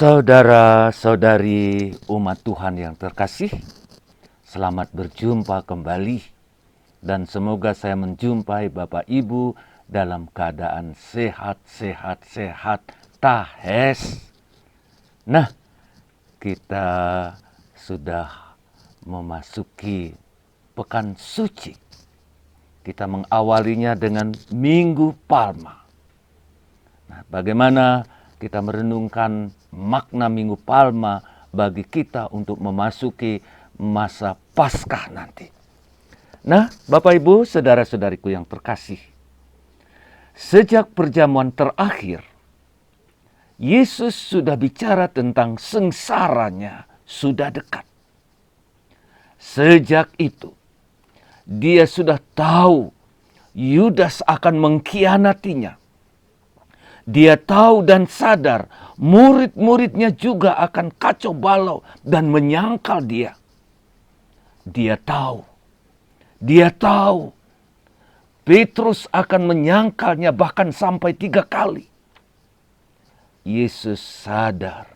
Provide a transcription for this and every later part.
Saudara-saudari umat Tuhan yang terkasih, selamat berjumpa kembali dan semoga saya menjumpai Bapak Ibu dalam keadaan sehat. Tahes. Nah, kita sudah memasuki pekan suci. Kita mengawalinya dengan Minggu Palma. Nah, bagaimana kita merenungkan makna Minggu Palma bagi kita untuk memasuki masa Paskah nanti. Nah, Bapak Ibu, saudara-saudariku yang terkasih, sejak perjamuan terakhir, Yesus sudah bicara tentang sengsaranya sudah dekat. Sejak itu, dia sudah tahu Yudas akan mengkhianatinya. Dia tahu dan sadar murid-muridnya juga akan kacau balau dan menyangkal dia. Dia tahu Petrus akan menyangkalnya bahkan sampai 3 kali. Yesus sadar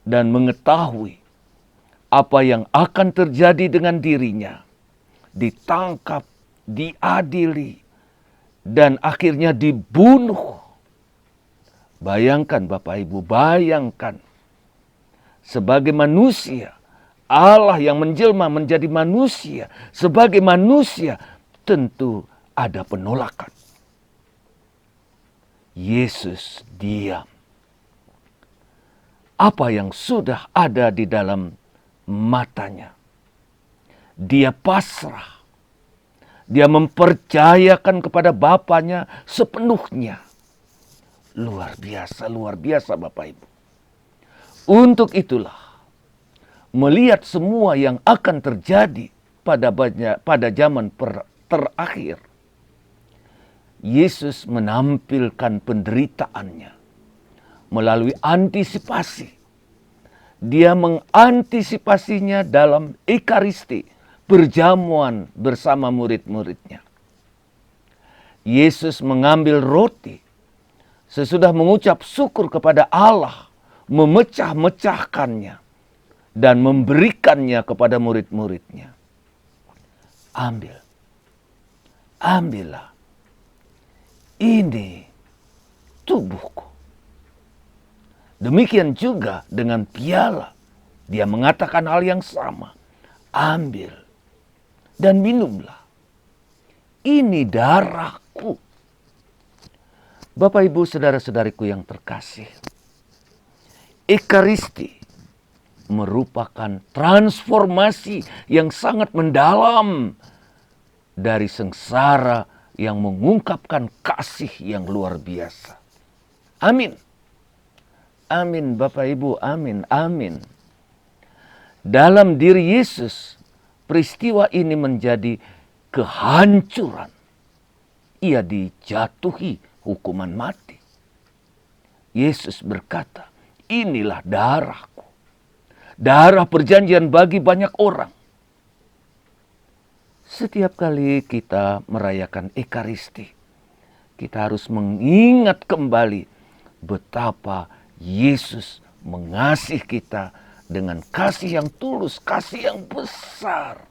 dan mengetahui apa yang akan terjadi dengan dirinya. Ditangkap, diadili, dan akhirnya dibunuh. Bayangkan Bapak Ibu, bayangkan. Sebagai manusia, Allah yang menjelma menjadi manusia. Sebagai manusia, tentu ada penolakan. Yesus diam. Apa yang sudah ada di dalam matanya. Dia pasrah. Dia mempercayakan kepada Bapanya sepenuhnya. Luar biasa Bapak Ibu. Untuk itulah, melihat semua yang akan terjadi pada zaman terakhir, Yesus menampilkan penderitaannya melalui antisipasi. Dia mengantisipasinya dalam Ekaristi, perjamuan bersama murid-muridnya. Yesus mengambil roti, sesudah mengucap syukur kepada Allah, memecah-mecahkannya dan memberikannya kepada murid-muridnya. Ambillah. Ini tubuhku. Demikian juga dengan piala. Dia mengatakan hal yang sama. Ambil dan minumlah. Ini darahku. Bapak Ibu saudara-saudariku yang terkasih. Ekaristi merupakan transformasi yang sangat mendalam dari sengsara yang mengungkapkan kasih yang luar biasa. Amin. Amin Bapak Ibu, amin. Dalam diri Yesus, peristiwa ini menjadi kehancuran. Ia dijatuhi hukuman mati. Yesus berkata, inilah darahku. Darah perjanjian bagi banyak orang. Setiap kali kita merayakan Ekaristi, kita harus mengingat kembali betapa Yesus mengasihi kita dengan kasih yang tulus, kasih yang besar.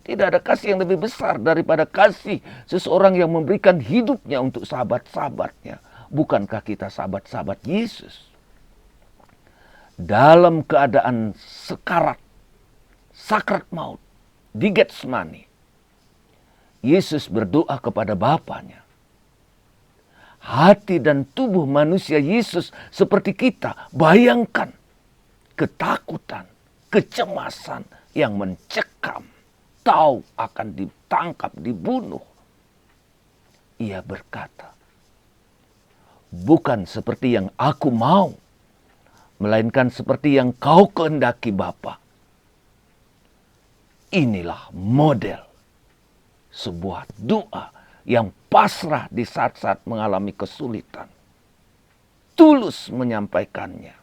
Tidak ada kasih yang lebih besar daripada kasih seseorang yang memberikan hidupnya untuk sahabat-sahabatnya. Bukankah kita sahabat-sahabat Yesus? Dalam keadaan sakrat maut di Getsemani, Yesus berdoa kepada Bapanya. Hati dan tubuh manusia Yesus seperti kita. Bayangkan ketakutan, kecemasan yang mencekam. Tahu akan ditangkap, dibunuh. Ia berkata, bukan seperti yang aku mau, melainkan seperti yang kau kehendaki Bapa. Inilah model sebuah doa yang pasrah di saat-saat mengalami kesulitan. Tulus menyampaikannya.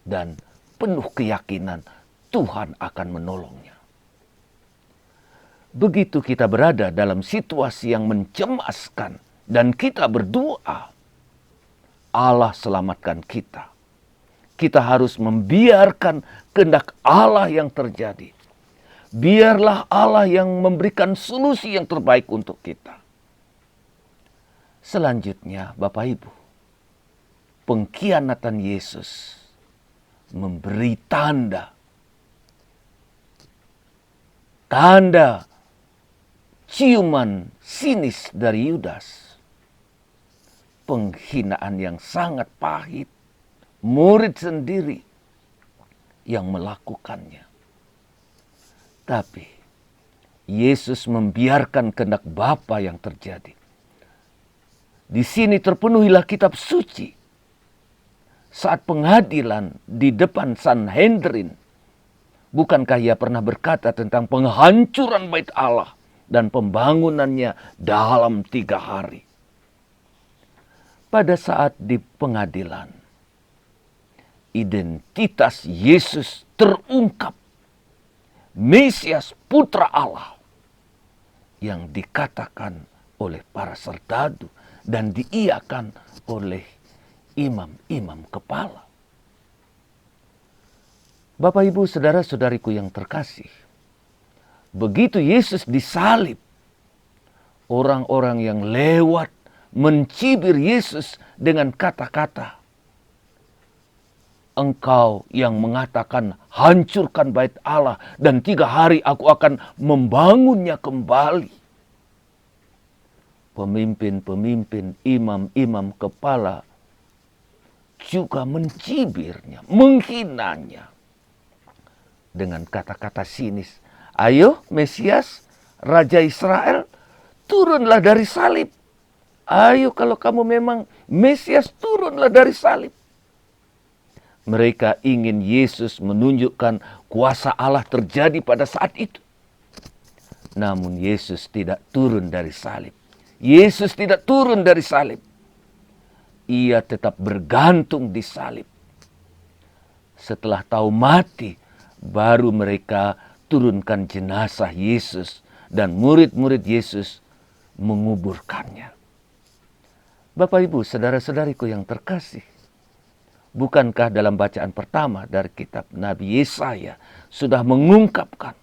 Dan penuh keyakinan Tuhan akan menolongnya. Begitu kita berada dalam situasi yang mencemaskan dan kita berdoa, Allah selamatkan kita. kita harus membiarkan kehendak Allah yang terjadi. Biarlah Allah yang memberikan solusi yang terbaik untuk kita. Selanjutnya, Bapak Ibu, pengkhianatan Yesus memberi tanda ciuman sinis dari Yudas. Penghinaan yang sangat pahit, murid sendiri yang melakukannya. Tapi Yesus membiarkan kehendak Bapa yang terjadi. Di sini terpenuhilah kitab suci. Saat pengadilan di depan Sanhedrin, bukankah ia pernah berkata tentang penghancuran bait Allah dan pembangunannya dalam 3 hari? Pada saat di pengadilan, identitas Yesus terungkap. Mesias Putra Allah yang dikatakan oleh para serdadu dan diiakan oleh imam-imam kepala. Bapak, Ibu, saudara-saudariku yang terkasih, begitu Yesus disalib, orang-orang yang lewat mencibir Yesus dengan kata-kata, "Engkau yang mengatakan hancurkan bait Allah dan 3 hari aku akan membangunnya kembali." Pemimpin-pemimpin, imam-imam kepala juga mencibirnya, menghinanya dengan kata-kata sinis. "Ayo Mesias, Raja Israel, turunlah dari salib. Ayo kalau kamu memang Mesias, turunlah dari salib." Mereka ingin Yesus menunjukkan kuasa Allah terjadi pada saat itu. Namun Yesus tidak turun dari salib. Yesus tidak turun dari salib. Ia tetap bergantung di salib. Setelah tahu mati, baru mereka turunkan jenazah Yesus dan murid-murid Yesus menguburkannya. Bapak, Ibu, saudara-saudariku yang terkasih, bukankah dalam bacaan pertama dari kitab Nabi Yesaya sudah mengungkapkan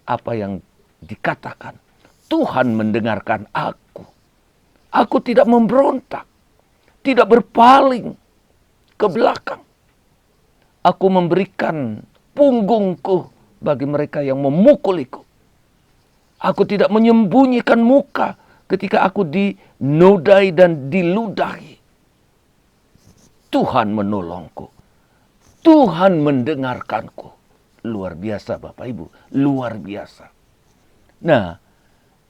apa yang dikatakan? Tuhan mendengarkan aku. Aku tidak memberontak, tidak berpaling ke belakang. Aku memberikan punggungku bagi mereka yang memukuliku. Aku tidak menyembunyikan muka ketika aku dinodai dan diludahi. Tuhan menolongku. Tuhan mendengarkanku. Luar biasa Bapak Ibu, luar biasa. Nah,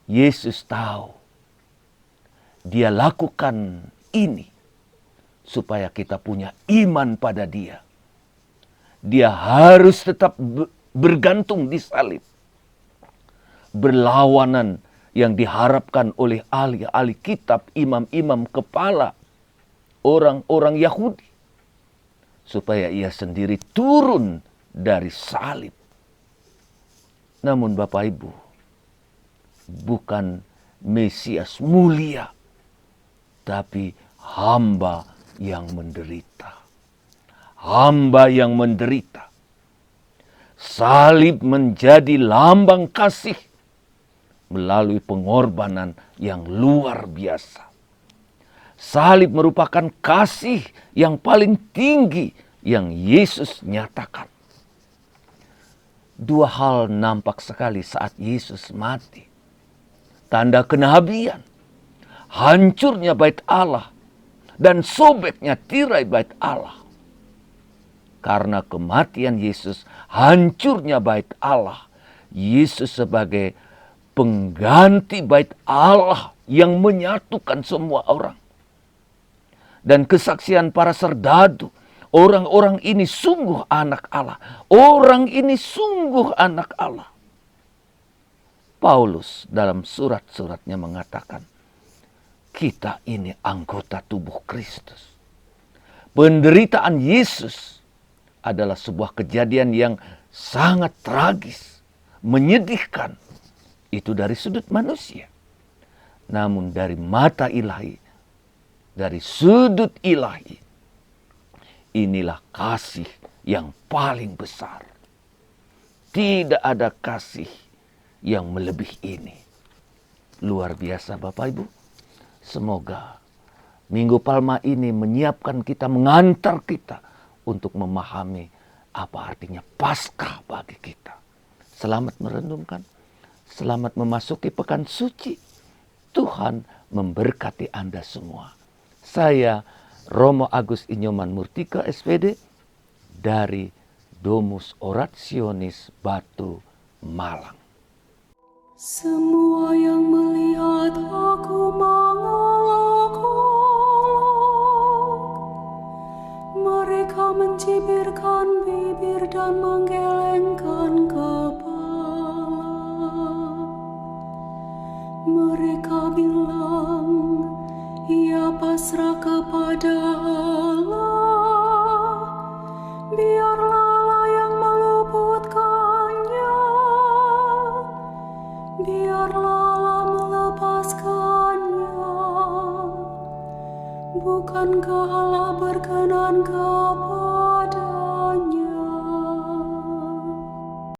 Yesus tahu Dia lakukan ini supaya kita punya iman pada Dia. Dia harus tetap bergantung di salib. Berlawanan yang diharapkan oleh ahli-ahli kitab, imam-imam kepala, orang-orang Yahudi, supaya ia sendiri turun dari salib. Namun Bapak Ibu, bukan Mesias mulia, tapi hamba yang menderita. Hamba yang menderita. Salib menjadi lambang kasih melalui pengorbanan yang luar biasa. Salib merupakan kasih yang paling tinggi yang Yesus nyatakan. 2 hal nampak sekali saat Yesus mati. Tanda kenabian, hancurnya bait Allah, dan sobeknya tirai bait Allah. Karena kematian Yesus, hancurnya bait Allah. Yesus sebagai pengganti bait Allah yang menyatukan semua orang. Dan kesaksian para serdadu, orang-orang ini sungguh anak Allah. Orang ini sungguh anak Allah. Paulus dalam surat-suratnya mengatakan, kita ini anggota tubuh Kristus. Penderitaan Yesus adalah sebuah kejadian yang sangat tragis, menyedihkan. Itu dari sudut manusia. Namun dari mata ilahi, dari sudut ilahi, inilah kasih yang paling besar. Tidak ada kasih yang melebihi ini. Luar biasa Bapak Ibu. Semoga Minggu Palma ini menyiapkan kita, mengantar kita untuk memahami apa artinya Paskah bagi kita. Selamat merenungkan, selamat memasuki pekan suci. Tuhan memberkati Anda semua. Saya Romo Agus Inyoman Murtika SPD dari Domus Orationis Batu, Malang. Semua yang melihat aku mengolok-olok, mereka mencibirkan bibir dan menggelengkan kepala. Mereka bilang, ia pasrah kepada Allah, biarlah Allah yang meluputkannya. Biarlah Allah melepaskannya. Bukankah Allah berkenan kepada